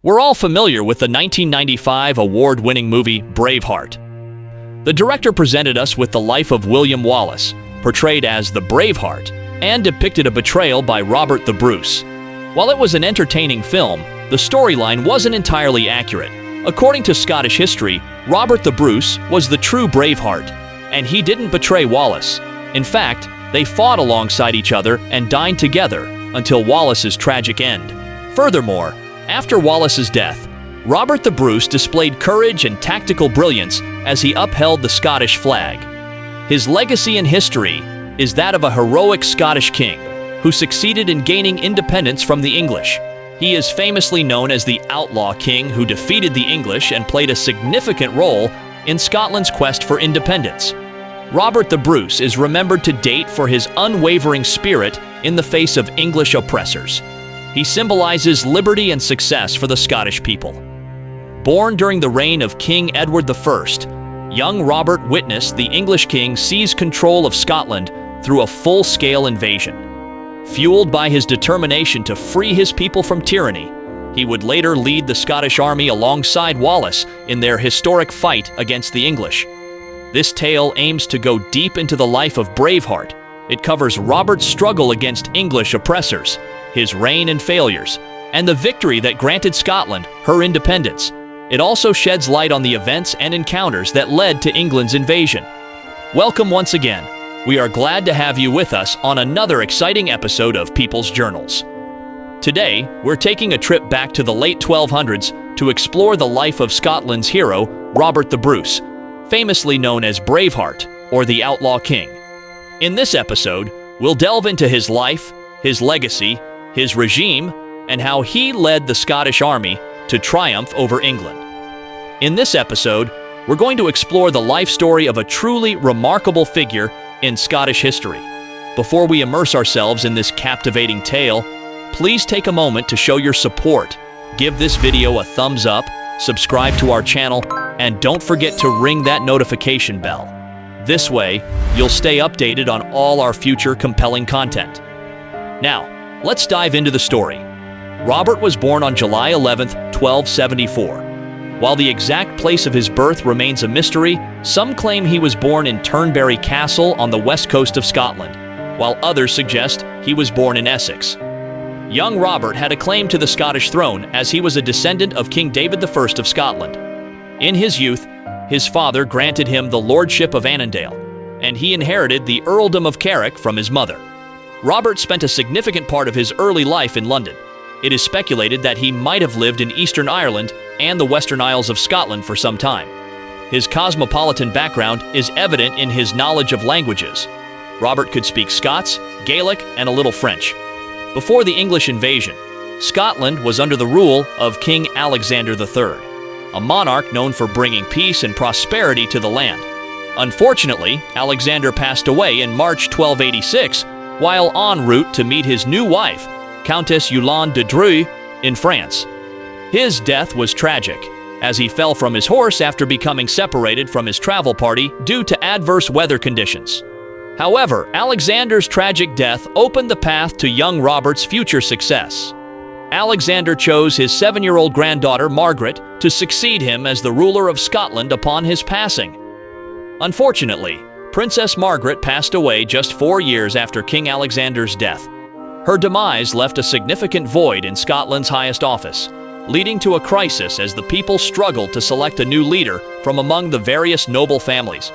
We're all familiar with the 1995 award-winning movie Braveheart. The director presented us with the life of William Wallace, portrayed as the Braveheart, and depicted a betrayal by Robert the Bruce. While it was an entertaining film, the storyline wasn't entirely accurate. According to Scottish history, Robert the Bruce was the true Braveheart, and he didn't betray Wallace. In fact, they fought alongside each other and dined together until Wallace's tragic end. Furthermore, after Wallace's death, Robert the Bruce displayed courage and tactical brilliance as he upheld the Scottish flag. His legacy in history is that of a heroic Scottish king who succeeded in gaining independence from the English. He is famously known as the outlaw king who defeated the English and played a significant role in Scotland's quest for independence. Robert the Bruce is remembered to date for his unwavering spirit in the face of English oppressors. He symbolizes liberty and success for the Scottish people. Born during the reign of King Edward I, young Robert witnessed the English king seize control of Scotland through a full-scale invasion. Fueled by his determination to free his people from tyranny, he would later lead the Scottish army alongside Wallace in their historic fight against the English. This tale aims to go deep into the life of Braveheart. It covers Robert's struggle against English oppressors, his reign and failures, and the victory that granted Scotland her independence. It also sheds light on the events and encounters that led to England's invasion. Welcome once again. We are glad to have you with us on another exciting episode of People's Journals. Today, we're taking a trip back to the late 1200s to explore the life of Scotland's hero, Robert the Bruce, famously known as Braveheart, or the Outlaw King. In this episode, we'll delve into his life, his legacy, his regime, and how he led the Scottish army to triumph over England. In this episode, we're going to explore the life story of a truly remarkable figure in Scottish history. Before we immerse ourselves in this captivating tale, please take a moment to show your support. Give this video a thumbs up, subscribe to our channel, and don't forget to ring that notification bell. This way, you'll stay updated on all our future compelling content. Now, let's dive into the story. Robert was born on July 11, 1274. While the exact place of his birth remains a mystery, some claim he was born in Turnberry Castle on the west coast of Scotland, while others suggest he was born in Essex. Young Robert had a claim to the Scottish throne as he was a descendant of King David I of Scotland. In his youth, his father granted him the lordship of Annandale, and he inherited the earldom of Carrick from his mother. Robert spent a significant part of his early life in London. It is speculated that he might have lived in Eastern Ireland and the Western Isles of Scotland for some time. His cosmopolitan background is evident in his knowledge of languages. Robert could speak Scots, Gaelic, and a little French. Before the English invasion, Scotland was under the rule of King Alexander III, a monarch known for bringing peace and prosperity to the land. Unfortunately, Alexander passed away in March 1286 while en route to meet his new wife, Countess Yolande de Dreux, in France. His death was tragic, as he fell from his horse after becoming separated from his travel party due to adverse weather conditions. However, Alexander's tragic death opened the path to young Robert's future success. Alexander chose his 7-year-old granddaughter, Margaret, to succeed him as the ruler of Scotland upon his passing. Unfortunately, Princess Margaret passed away just 4 years after King Alexander's death. Her demise left a significant void in Scotland's highest office, leading to a crisis as the people struggled to select a new leader from among the various noble families.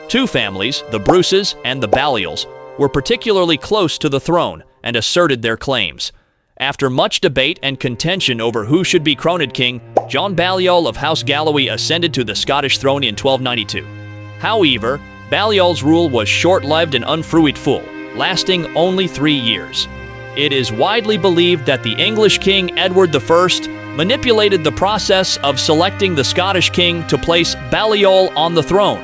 Two families, the Bruces and the Balliols, were particularly close to the throne and asserted their claims. After much debate and contention over who should be crowned king, John Balliol of House Galloway ascended to the Scottish throne in 1292. However, Balliol's rule was short-lived and unfruitful, lasting only 3 years. It is widely believed that the English King Edward I manipulated the process of selecting the Scottish king to place Balliol on the throne,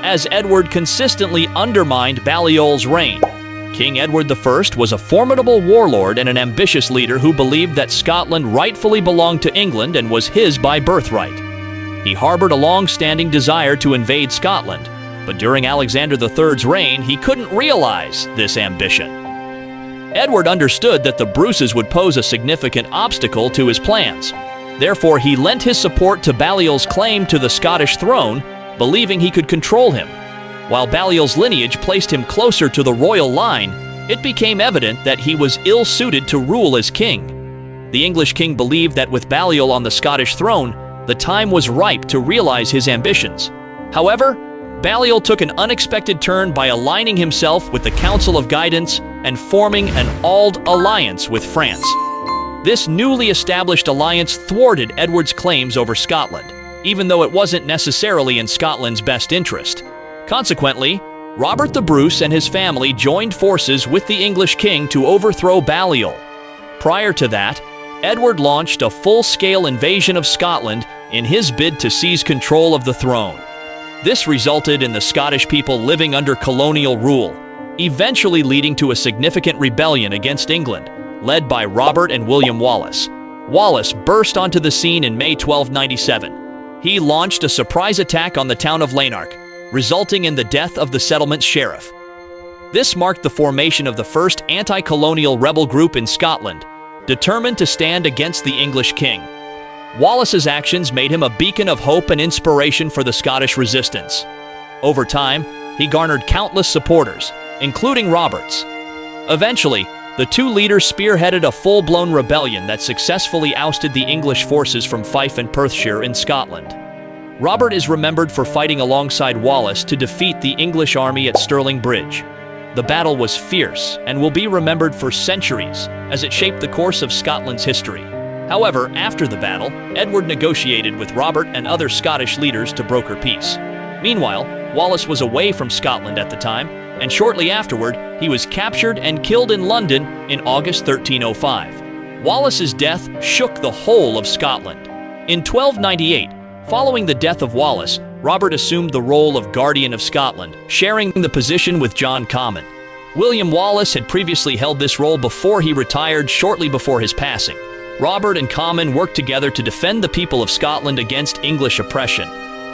as Edward consistently undermined Balliol's reign. King Edward I was a formidable warlord and an ambitious leader who believed that Scotland rightfully belonged to England and was his by birthright. He harbored a long-standing desire to invade Scotland, but during Alexander III's reign, he couldn't realize this ambition. Edward understood that the Bruces would pose a significant obstacle to his plans. Therefore, he lent his support to Balliol's claim to the Scottish throne, believing he could control him. While Balliol's lineage placed him closer to the royal line, it became evident that he was ill-suited to rule as king. The English king believed that with Balliol on the Scottish throne, the time was ripe to realize his ambitions. However, Balliol took an unexpected turn by aligning himself with the Council of Guidance and forming an Auld alliance with France. This newly established alliance thwarted Edward's claims over Scotland, even though it wasn't necessarily in Scotland's best interest. Consequently, Robert the Bruce and his family joined forces with the English king to overthrow Balliol. Prior to that, Edward launched a full-scale invasion of Scotland in his bid to seize control of the throne. This resulted in the Scottish people living under colonial rule, eventually leading to a significant rebellion against England, led by Robert and William Wallace. Wallace burst onto the scene in May 1297. He launched a surprise attack on the town of Lanark, resulting in the death of the settlement's sheriff. This marked the formation of the first anti-colonial rebel group in Scotland, determined to stand against the English king. Wallace's actions made him a beacon of hope and inspiration for the Scottish resistance. Over time, he garnered countless supporters, including Robert's. Eventually, the two leaders spearheaded a full-blown rebellion that successfully ousted the English forces from Fife and Perthshire in Scotland. Robert is remembered for fighting alongside Wallace to defeat the English army at Stirling Bridge. The battle was fierce and will be remembered for centuries as it shaped the course of Scotland's history. However, after the battle, Edward negotiated with Robert and other Scottish leaders to broker peace. Meanwhile, Wallace was away from Scotland at the time, and shortly afterward, he was captured and killed in London in August 1305. Wallace's death shook the whole of Scotland. In 1298, following the death of Wallace, Robert assumed the role of Guardian of Scotland, sharing the position with John Comyn. William Wallace had previously held this role before he retired shortly before his passing. Robert and Comyn worked together to defend the people of Scotland against English oppression.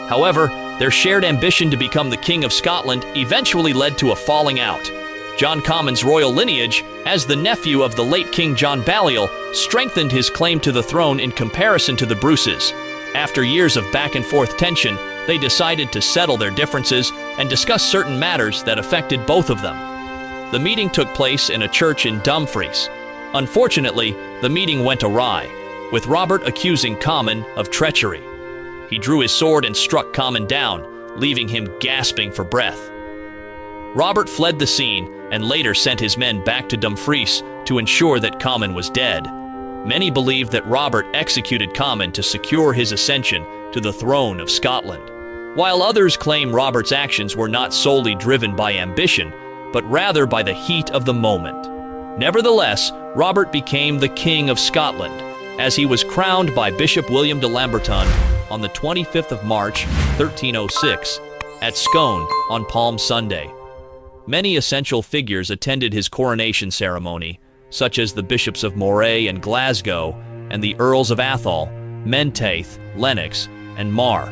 However, their shared ambition to become the King of Scotland eventually led to a falling out. John Comyn's royal lineage, as the nephew of the late King John Balliol, strengthened his claim to the throne in comparison to the Bruces. After years of back-and-forth tension, they decided to settle their differences and discuss certain matters that affected both of them. The meeting took place in a church in Dumfries. Unfortunately, the meeting went awry, with Robert accusing Comyn of treachery. He drew his sword and struck Comyn down, leaving him gasping for breath. Robert fled the scene and later sent his men back to Dumfries to ensure that Comyn was dead. Many believe that Robert executed Comyn to secure his ascension to the throne of Scotland, while others claim Robert's actions were not solely driven by ambition, but rather by the heat of the moment. Nevertheless, Robert became the King of Scotland, as he was crowned by Bishop William de Lamberton on the 25th of March, 1306, at Scone on Palm Sunday. Many essential figures attended his coronation ceremony, such as the Bishops of Moray and Glasgow, and the Earls of Atholl, Menteith, Lennox, and Mar.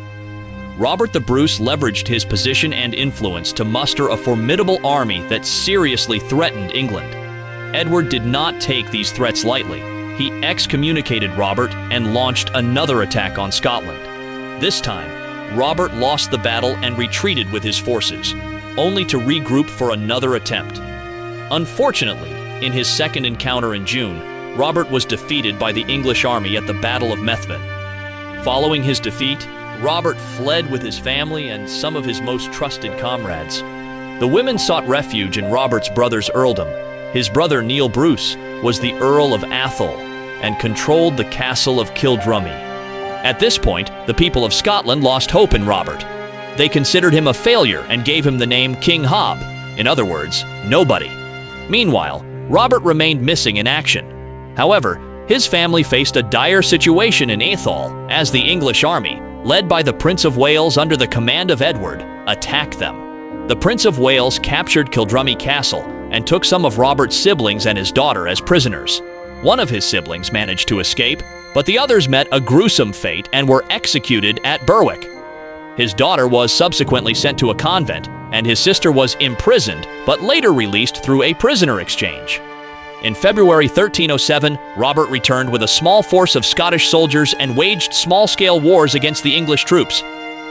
Robert the Bruce leveraged his position and influence to muster a formidable army that seriously threatened England. Edward did not take these threats lightly. He excommunicated Robert and launched another attack on Scotland. This time, Robert lost the battle and retreated with his forces, only to regroup for another attempt. Unfortunately, in his second encounter in June, Robert was defeated by the English army at the Battle of Methven. Following his defeat, Robert fled with his family and some of his most trusted comrades. The women sought refuge in Robert's brother's earldom. His brother Neil Bruce was the Earl of Atholl and controlled the castle of Kildrummy. At this point, the people of Scotland lost hope in Robert. They considered him a failure and gave him the name King Hob, in other words, nobody. Meanwhile, Robert remained missing in action. However, his family faced a dire situation in Atholl as the English army, led by the Prince of Wales under the command of Edward, attacked them. The Prince of Wales captured Kildrummy Castle and took some of Robert's siblings and his daughter as prisoners. One of his siblings managed to escape, but the others met a gruesome fate and were executed at Berwick. His daughter was subsequently sent to a convent, and his sister was imprisoned, but later released through a prisoner exchange. In February 1307, Robert returned with a small force of Scottish soldiers and waged small-scale wars against the English troops.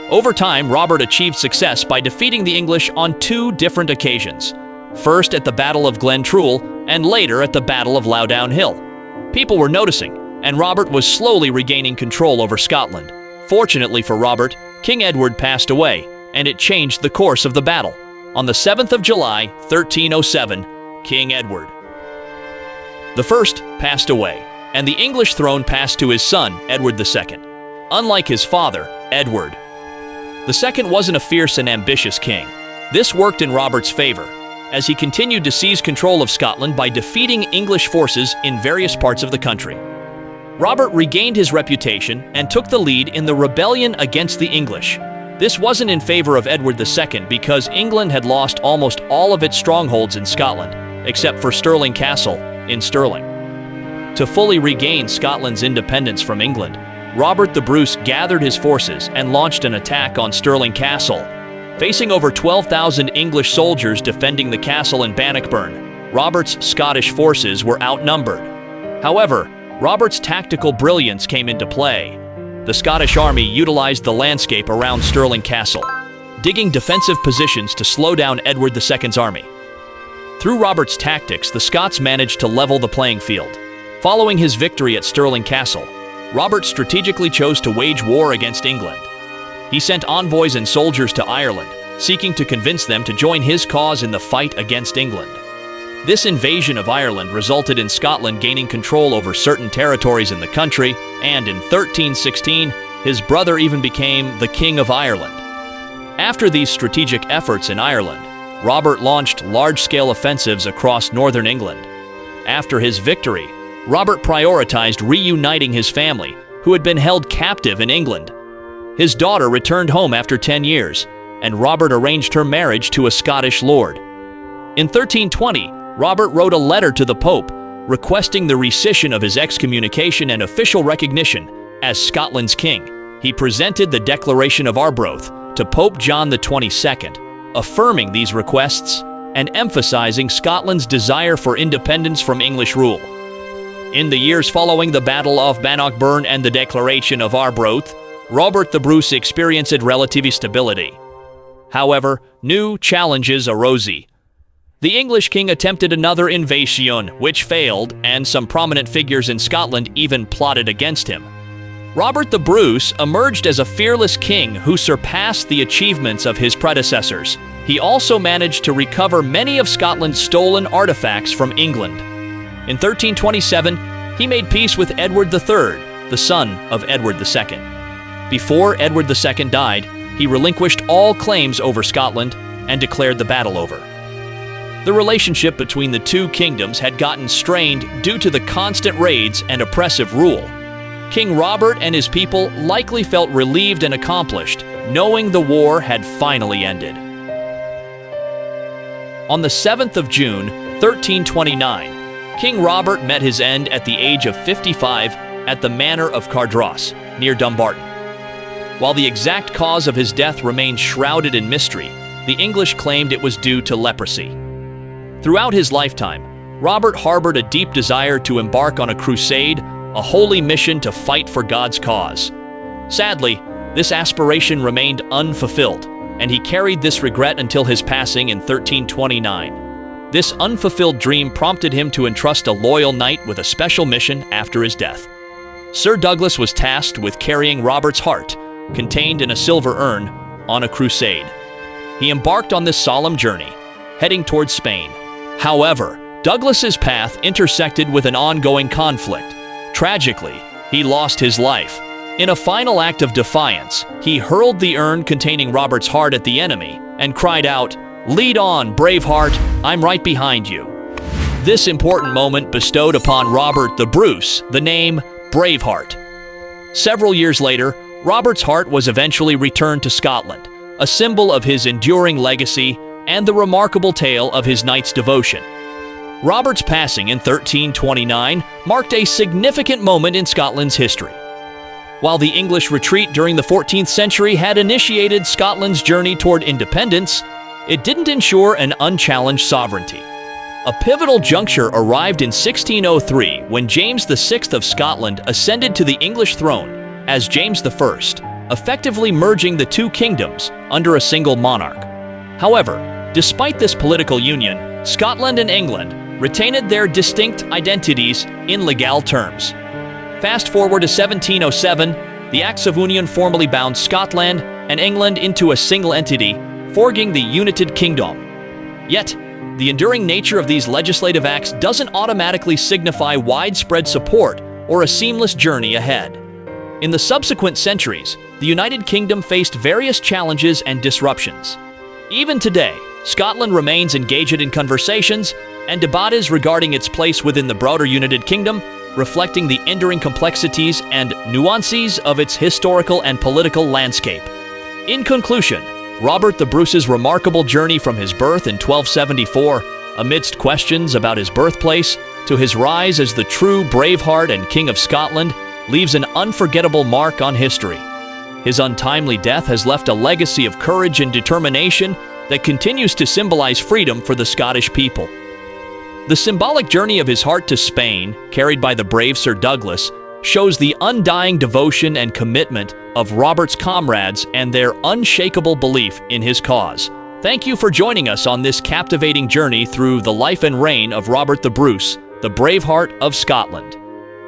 Over time, Robert achieved success by defeating the English on two different occasions. First at the Battle of Glentrool, and later at the Battle of Loudoun Hill. People were noticing, and Robert was slowly regaining control over Scotland. Fortunately for Robert, King Edward passed away, and it changed the course of the battle. On the 7th of July, 1307, King Edward I passed away, and the English throne passed to his son, Edward II. Unlike his father, Edward II wasn't a fierce and ambitious king. This worked in Robert's favor, as he continued to seize control of Scotland by defeating English forces in various parts of the country. Robert regained his reputation and took the lead in the rebellion against the English. This wasn't in favor of Edward II because England had lost almost all of its strongholds in Scotland, except for Stirling Castle in Stirling. To fully regain Scotland's independence from England, Robert the Bruce gathered his forces and launched an attack on Stirling Castle. Facing over 12,000 English soldiers defending the castle in Bannockburn, Robert's Scottish forces were outnumbered. However, Robert's tactical brilliance came into play. The Scottish army utilized the landscape around Stirling Castle, digging defensive positions to slow down Edward II's army. Through Robert's tactics, the Scots managed to level the playing field. Following his victory at Stirling Castle, Robert strategically chose to wage war against England. He sent envoys and soldiers to Ireland, seeking to convince them to join his cause in the fight against England. This invasion of Ireland resulted in Scotland gaining control over certain territories in the country, and in 1316, his brother even became the King of Ireland. After these strategic efforts in Ireland, Robert launched large-scale offensives across northern England. After his victory, Robert prioritized reuniting his family, who had been held captive in England. His daughter returned home after 10 years, and Robert arranged her marriage to a Scottish lord. In 1320, Robert wrote a letter to the Pope, requesting the rescission of his excommunication and official recognition as Scotland's king. He presented the Declaration of Arbroath to Pope John XXII, affirming these requests and emphasizing Scotland's desire for independence from English rule. In the years following the Battle of Bannockburn and the Declaration of Arbroath, Robert the Bruce experienced relative stability. However, new challenges arose. The English king attempted another invasion, which failed, and some prominent figures in Scotland even plotted against him. Robert the Bruce emerged as a fearless king who surpassed the achievements of his predecessors. He also managed to recover many of Scotland's stolen artifacts from England. In 1327, he made peace with Edward III, the son of Edward II. Before Edward II died, he relinquished all claims over Scotland and declared the battle over. The relationship between the two kingdoms had gotten strained due to the constant raids and oppressive rule. King Robert and his people likely felt relieved and accomplished, knowing the war had finally ended. On the 7th of June, 1329, King Robert met his end at the age of 55 at the manor of Cardross, near Dumbarton. While the exact cause of his death remained shrouded in mystery, the English claimed it was due to leprosy. Throughout his lifetime, Robert harbored a deep desire to embark on a crusade, a holy mission to fight for God's cause. Sadly, this aspiration remained unfulfilled, and he carried this regret until his passing in 1329. This unfulfilled dream prompted him to entrust a loyal knight with a special mission after his death. Sir Douglas was tasked with carrying Robert's heart, contained in a silver urn, on a crusade. He embarked on this solemn journey, heading towards Spain. However, Douglas's path intersected with an ongoing conflict. Tragically, he lost his life. In a final act of defiance, he hurled the urn containing Robert's heart at the enemy and cried out, "Lead on, Braveheart, I'm right behind you." This important moment bestowed upon Robert the Bruce the name Braveheart. Several years later, Robert's heart was eventually returned to Scotland, a symbol of his enduring legacy and the remarkable tale of his knight's devotion. Robert's passing in 1329 marked a significant moment in Scotland's history. While the English retreat during the 14th century had initiated Scotland's journey toward independence, it didn't ensure an unchallenged sovereignty. A pivotal juncture arrived in 1603 when James VI of Scotland ascended to the English throne as James I, effectively merging the two kingdoms under a single monarch. However, despite this political union, Scotland and England retained their distinct identities in legal terms. Fast forward to 1707, the Acts of Union formally bound Scotland and England into a single entity, forging the United Kingdom. Yet, the enduring nature of these legislative acts doesn't automatically signify widespread support or a seamless journey ahead. In the subsequent centuries, the United Kingdom faced various challenges and disruptions. Even today, Scotland remains engaged in conversations and debates regarding its place within the broader United Kingdom, reflecting the enduring complexities and nuances of its historical and political landscape. In conclusion, Robert the Bruce's remarkable journey from his birth in 1274, amidst questions about his birthplace, to his rise as the true Braveheart and King of Scotland, leaves an unforgettable mark on history. His untimely death has left a legacy of courage and determination that continues to symbolize freedom for the Scottish people. The symbolic journey of his heart to Spain, carried by the brave Sir Douglas, shows the undying devotion and commitment of Robert's comrades and their unshakable belief in his cause. Thank you for joining us on this captivating journey through the life and reign of Robert the Bruce, the Braveheart of Scotland.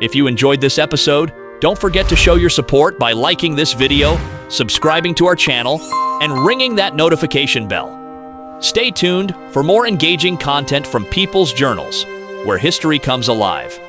If you enjoyed this episode, don't forget to show your support by liking this video, subscribing to our channel, and ringing that notification bell. Stay tuned for more engaging content from People's Journals, where history comes alive.